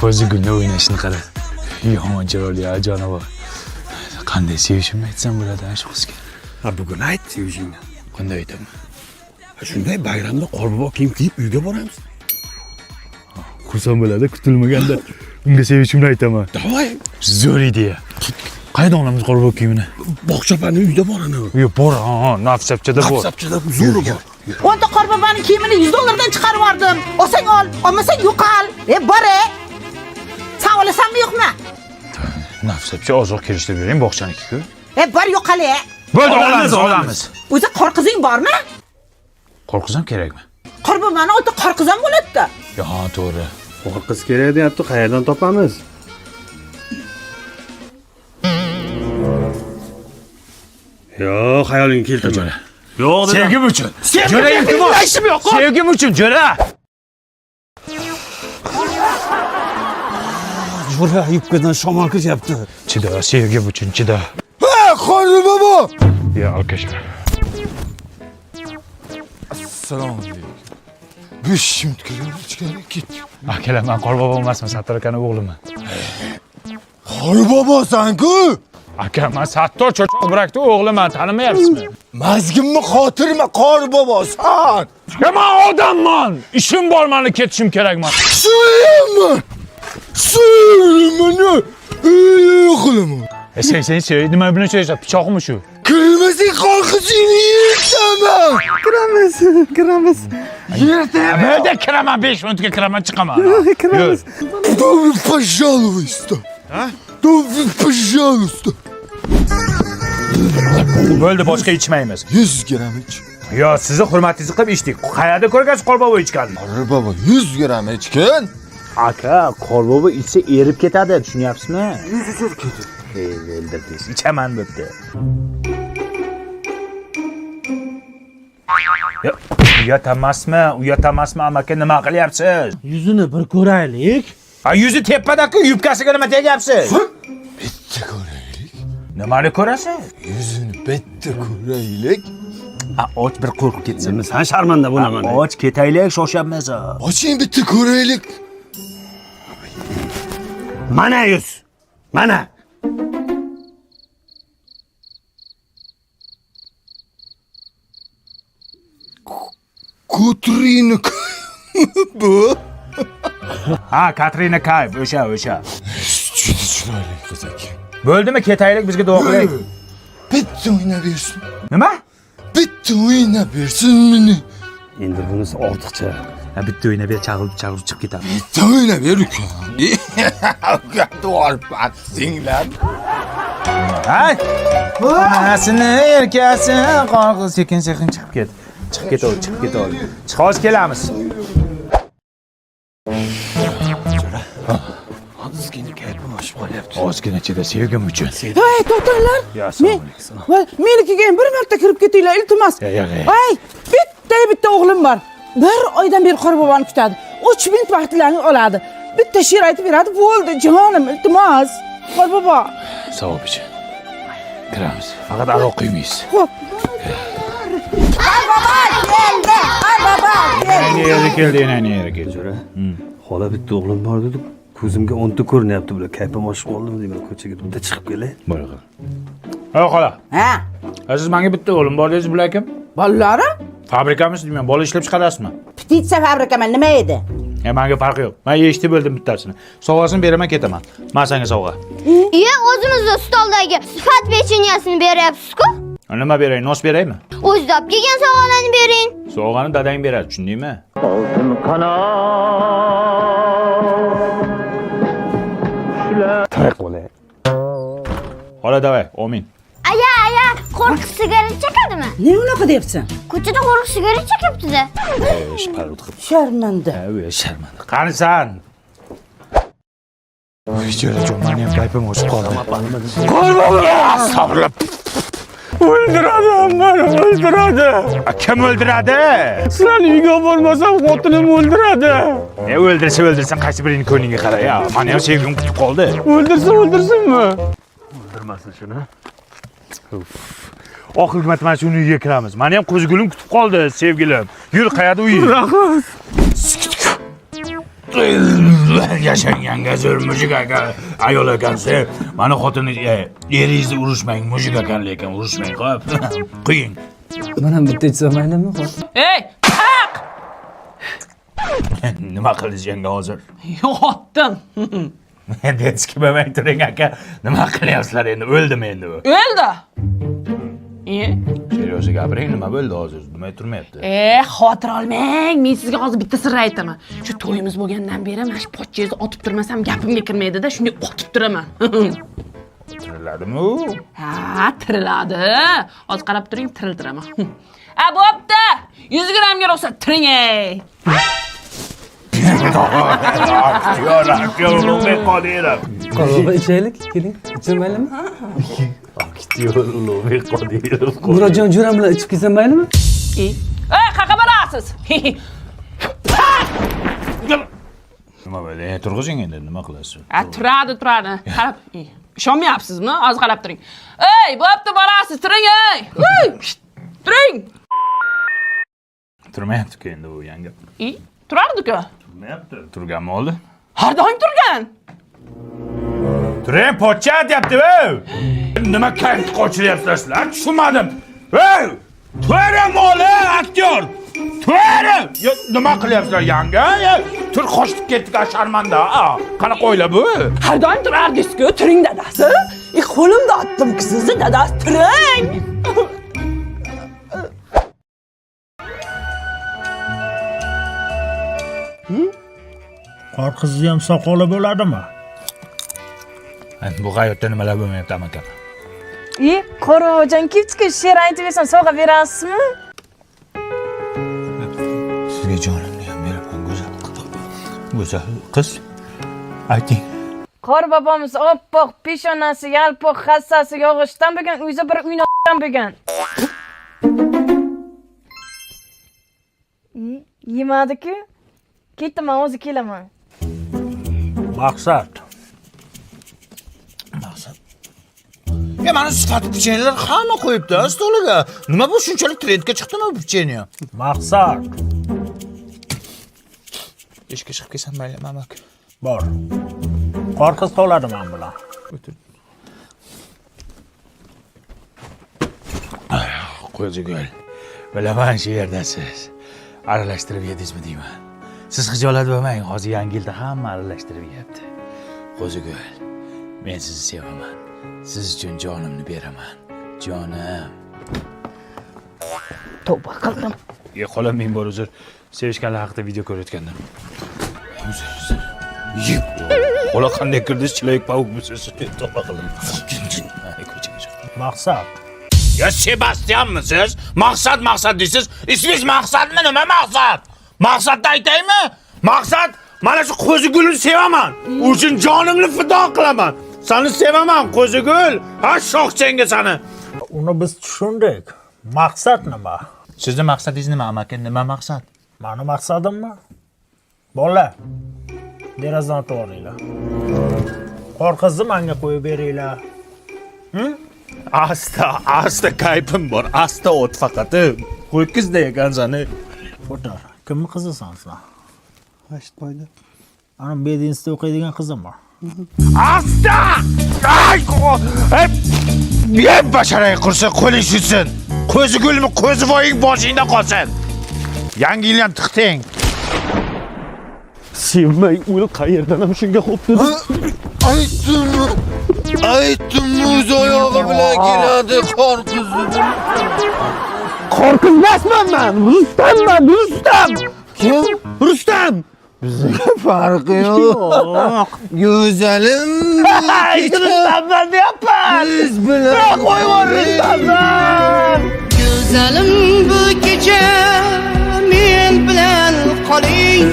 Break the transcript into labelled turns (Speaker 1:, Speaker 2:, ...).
Speaker 1: Ko'zi gulni o'ynashini qara. Yomon chiroyli jonivor. Qanday sevishimni aytsam bo'ladi shu qizga.
Speaker 2: Ha, bugun ayt sevishingni.
Speaker 1: Qanday aytaman?
Speaker 2: Shunday bayramda qorbobo kiyim kiyib uyga boramiz.
Speaker 1: Xursand bo'ladi, kutilmaganda unga sevishimni aytaman.
Speaker 2: Davay.
Speaker 1: Zo'r ideya. Qayerdan olamiz qorbobo kiyimini?
Speaker 2: Bog'chapaning uyida borani.
Speaker 1: Yo'q, bor, nafsapchada bor.
Speaker 2: Nafsapchada zo'ri bor.
Speaker 3: Onda qorbobani kiyimini 100 dollardan chiqarib yubordim. Olsang ol, olmasang yo'qol. Bor. Sen olasanmi yo'qmi?
Speaker 1: Nafsapcha ozroq kelishtirib bering bog'chaniki-ku.
Speaker 3: Bor yo'qol.
Speaker 1: Bo'ldi, olamiz.
Speaker 3: O'zi qorqizing bormi?
Speaker 1: Qorqizam kerakmi?
Speaker 3: Qorbobani o'ta qorqizam bo'ladi-da.
Speaker 1: Yo, to'g'ri.
Speaker 2: Qiz kerak deyapti, qayerdan topamiz? Yo'q, xayolingga keltirma. Yo'q,
Speaker 1: Sevgim uchun. Jo'ra iltimos. Sevgim uchun, jo'ra.
Speaker 2: Jo'ra yubkadan shamol kiryapti.
Speaker 1: Chida, sevgim uchun chida.
Speaker 4: Ha, qorbobo.
Speaker 1: Ya, alkashlar.
Speaker 4: Assalomu alaykum. 5 minut ichkari ket.
Speaker 1: Akalar, men qorbobo emasman, Sattor akaning o'g'liman.
Speaker 4: Qorbobosan-ku?
Speaker 1: Aka, men Sattor cho'choq burakda o'g'liman, tanimayapsizmi?
Speaker 4: Mazgimni xotirma qorbobosan.
Speaker 1: Ya, men odamman. Ishim bor, meni ketishim kerakman.
Speaker 4: Suyman. Qilaman.
Speaker 1: Sen nima bilan so'ysan? Pichoqmi shu?
Speaker 4: Kirmasang qorqishingni yetaman.
Speaker 2: Kiramiz.
Speaker 1: Bo'ldi, kiraman, 5 minutga kiraman, chiqaman.
Speaker 2: Kiramiz.
Speaker 4: Добрый, пожалуйста. А? Добрый, пожалуйста.
Speaker 1: Bo'ldi, boshqa ichmaymiz.
Speaker 4: 100 gram ich.
Speaker 1: Yo, sizni hurmatingizni qilib ichdik. Qayerda ko'rgansiz qorbobo ichganini?
Speaker 4: Qorbobo 100 gram ichgan.
Speaker 1: Aka, qorbobo ichsa erib ketadi, tushunyapsizmi? Erib ketadi. O'ldirdingiz. Ichaman bo'pti. Uyatamasmi, amaki nima qilyapsiz?
Speaker 2: Yuzini bir ko'raylik.
Speaker 1: Yuzi tepada-ku, yubkasiga nima tegyapsiz?
Speaker 4: Bitta ko'raylik.
Speaker 1: Nimani ko'rasiz?
Speaker 4: Yuzini bitta ko'raylik.
Speaker 1: Och bir qo'rqib ketsin.
Speaker 2: Sen sharmanda bo'laman.
Speaker 1: Och ketaylik, shoshyapmiz.
Speaker 4: Oching bitta ko'raylik.
Speaker 2: Mana yuz. Mana.
Speaker 4: Katrina bu.
Speaker 1: Ha, Katrina Kayf, o'sha.
Speaker 4: Juda chiroyli qiz ekan.
Speaker 1: Bo'ldimi, ketaylik, bizga duo qiling.
Speaker 4: Bitta o'ynab bersin.
Speaker 1: Nima?
Speaker 4: Bitta o'ynab bersin meni.
Speaker 2: Endi bunisi ortiqcha.
Speaker 1: Bitta o'ynab ber, chaqirib chiqib ketamiz.
Speaker 4: Bitta o'ynab ber uka. Duor patsinglar.
Speaker 1: Hay! Onasini erkasi qorqiz sekin chiqib ket. Chiqib ket. Chiqib kelamiz.
Speaker 2: Ozgina kayfim oshib qolyapti.
Speaker 1: Ozgina chida sevgim uchun.
Speaker 3: Hey, to'xtanglar.
Speaker 1: Ya, assalomu alaykum.
Speaker 3: Menikiga ham bir marta kirib ketinglar, iltimos. Ay, bitta o'g'lim bor. Bir oydan beri qorboboni kutadi. 3000 vaqtlarini oladi. Bitta she'r aytib beradi, bo'ldi, jonim, iltimos. Qorbobo.
Speaker 1: Savob uchun. Kiramiz. Faqat aroq quymaysiz.
Speaker 3: Xo'p. Qorbobo keldi. Qorbobo keldi.
Speaker 1: Keldi.
Speaker 2: Jo'ra. Xola bitta o'g'lim bor dedi. Ko'zimga 10 ta ko'rinyapti bular. Kayfim oshib qoldim deb ko'chaga bitta chiqib kelay.
Speaker 1: Bora. Hoy, xola.
Speaker 3: Ha.
Speaker 1: Siz menga bitta o'g'lim bor dedingiz, bular kim?
Speaker 3: Bolalari?
Speaker 1: Fabrikamisiz, men bola ishlab chiqarasizmi?
Speaker 3: Ptitsa fabrikaman, nima edi?
Speaker 1: Menga farqi yo'q. Men eshitib bo'ldim bittasini. Sovg'asini beraman, ketaman. Men senga sovg'a.
Speaker 5: O'zimizda stoldagi sifat pechenyasini beryapsiz-ku?
Speaker 1: Nima beray? Nos beraymi?
Speaker 5: O'zida olib kelgan sovg'alarni bering.
Speaker 1: Sovg'ani dadang beradi, tushundingmi?
Speaker 6: Oltin qanot.
Speaker 2: To'y qilay.
Speaker 1: Xola, davay, amin.
Speaker 5: Aya, qo'rqish sigaret chekadimi?
Speaker 3: Ne unaqa deyapsan?
Speaker 5: Ko'chada qo'rqish sigaret chekibdi-da.
Speaker 2: Parod qilib.
Speaker 3: Sharmanda.
Speaker 1: Sharmanda. Qanisan? Jo'rajon, meni ham kayfim o'chib qoldi. Qorbobo! Sabrlab. O'ldiradi. Kim o'ldiradi?
Speaker 2: Sizlarni uyga bormasam xotinim o'ldiradi.
Speaker 1: O'ldirsin, qaysi birini ko'nglingga qara. Ya, meni ham sevgim kutib qoldi.
Speaker 2: O'ldirsinmi? O'ldirmasin shuni.
Speaker 1: Oxirgi marta mana shu uyga kiramiz. Meni ham Qo'zigulim kutib qoldi, sevgilim. Yur, qayerda uying?
Speaker 2: Rahmat.
Speaker 1: Yashanganga zo'r mujik aka, ayol ekansiz. Mana xotini eringizni urushmang, mujik ekan lekin urushmang, xo'p. Qo'ying.
Speaker 2: Mana bitta ichsa maylimi?
Speaker 3: Ey, haq!
Speaker 1: Nima qilasiz yanga hozir?
Speaker 3: Yo'qotdim.
Speaker 1: Endi hech bo'lmay turing aka. Nima qilyapsizlar endi? O'ldimi endi u?
Speaker 3: O'ldi.
Speaker 1: Seryoz gapiring, nima bo'ldi hozir? Nima turmayapti?
Speaker 3: Xotir olmang. Men sizga hozir bitta sir aytaman. Shu to'yimiz bo'lgandan beri mana shu pochchangizni otib turmasam gapimga kirmaydi-da, shunday otib turaman.
Speaker 1: Tiriladimi u?
Speaker 3: Ha, tiriladi. Hozir qarab turing, tiriltiraman. Bo'pti. 100 grammga ruxsat tiring ey.
Speaker 2: Qolib ichaylik, keling. Ichsa maylimi?
Speaker 1: Ulug'bek Qodirov.
Speaker 2: Murodjon jo'ram bilan ichib kelsa maylimi?
Speaker 3: Qaqa borasiz?
Speaker 1: Nima bo'ldi? Turg'izing endi, nima qilasiz?
Speaker 3: Turadi. Qarab, ishonmayapsizmi? Hozir qarab turing. Ey, bo'pti, borasiz, turing ey. Turing.
Speaker 1: Turmayapti-ku endi bu yanga.
Speaker 3: Turardi-ku.
Speaker 1: Turmayapti. Turganmi oldi?
Speaker 3: Har doim turgan.
Speaker 1: Turing, pochcha deyapti-ku. Nima kayf qochiryapsizlar sizlar? Tushunmadim. Ey! Turing moli, aktyor. Turing! Nima qilyapsizlar yanga? Tur qochib ketdik, sharmanda. Qanaqa o'yla bu?
Speaker 3: Har doim turardingiz-ku, turing dadasi. Qo'limda otdim-ku sizni, dadasi, turing.
Speaker 6: Qor qizni ham soqoli bo'ladimi?
Speaker 1: Bu hayotda nimalar bo'lmayapti amaka?
Speaker 7: Qo'rg'ojon kipchika she'r aytib bersan, sovg'a berasizmi?
Speaker 1: Sizga jonimni ham beraman, go'zal qiz. Ayting.
Speaker 7: Qor bobomiz oppoq, peshonasi yalpoq, hassasi yog'ishdan bo'lgan, uyda bir uynodan bo'lgan. Yemadi-ku. Ketdim, o'zi kelaman.
Speaker 6: Maqsad.
Speaker 4: Mana sifat pechenyelar hamma qo'yibdi stoliga. Nima bu shunchalik trendga chiqdimi bu pechenye?
Speaker 6: Maqsad.
Speaker 4: Ishga chiqib kelsam maylimi amaki?
Speaker 6: Bor. Qor qiz qoladi men bilan.
Speaker 1: Qo'zigul. Bilaman shu yerdasiz. Aralashtirib yedingizmi deyman. Siz xijolat bo'lmang, hozir yangi yilda hamma aralashtirib yeyapti. Qo'zigul, men sizni sevaman. Siz uchun jonimni beraman. Jonim.
Speaker 7: Tavba qildim.
Speaker 1: Qo'lim men bor uzr. Sevishganlar haqida video ko'rayotgandim. Uzr. Qo'la qanday kirdi, chilayib pavuk bo'lsa, tavba qildim.
Speaker 6: Maqsad.
Speaker 1: Ya Sebastianmisiz? Maqsad deysiz. Ismingiz Maqsadmi? Nima maqsad? Maqsadni aytaymi? Maqsad, mana shu Qo'zigulni sevaman. U uchun jonimni fido qilaman. Seni sevaman Qo'zigul. Ha, shoxchangga seni.
Speaker 6: Uni biz tushundik. Maqsad nima?
Speaker 1: Sizning maqsadingiz nima, amaki? Nima maqsad?
Speaker 6: Mani maqsadimmi? Bolalar, derazani to'g'ringlar. Qor qizni menga qo'yib beringlar.
Speaker 1: Asta kayfim bor. Asta o't faqat. Qo'ykizda ekansan.
Speaker 6: Fotar. Kimni qizisan sen?
Speaker 2: Rashid boyda.
Speaker 6: Ana bedinstda o'qiydigan qizim bor.
Speaker 1: Asta! Yeb basharay qursa qo'ling shutsin. Qo'zigulmi, qo'zivoying boshingda qolsin. Yangi yil ham tiqting.
Speaker 2: Sevmay o'l qayerdan ham shunga xo'pdi.
Speaker 4: Aytdim, o'z oyog'i bilan keladi qor qizi.
Speaker 2: Qor qizmasman men. Rustam. Kim? Rustam. Bizga farqi yo'q. Go'zalim. Rustamdan deyapman. Biz bilan qo'yib Rustamdan.
Speaker 8: Go'zalim bu kecha men bilan qoling.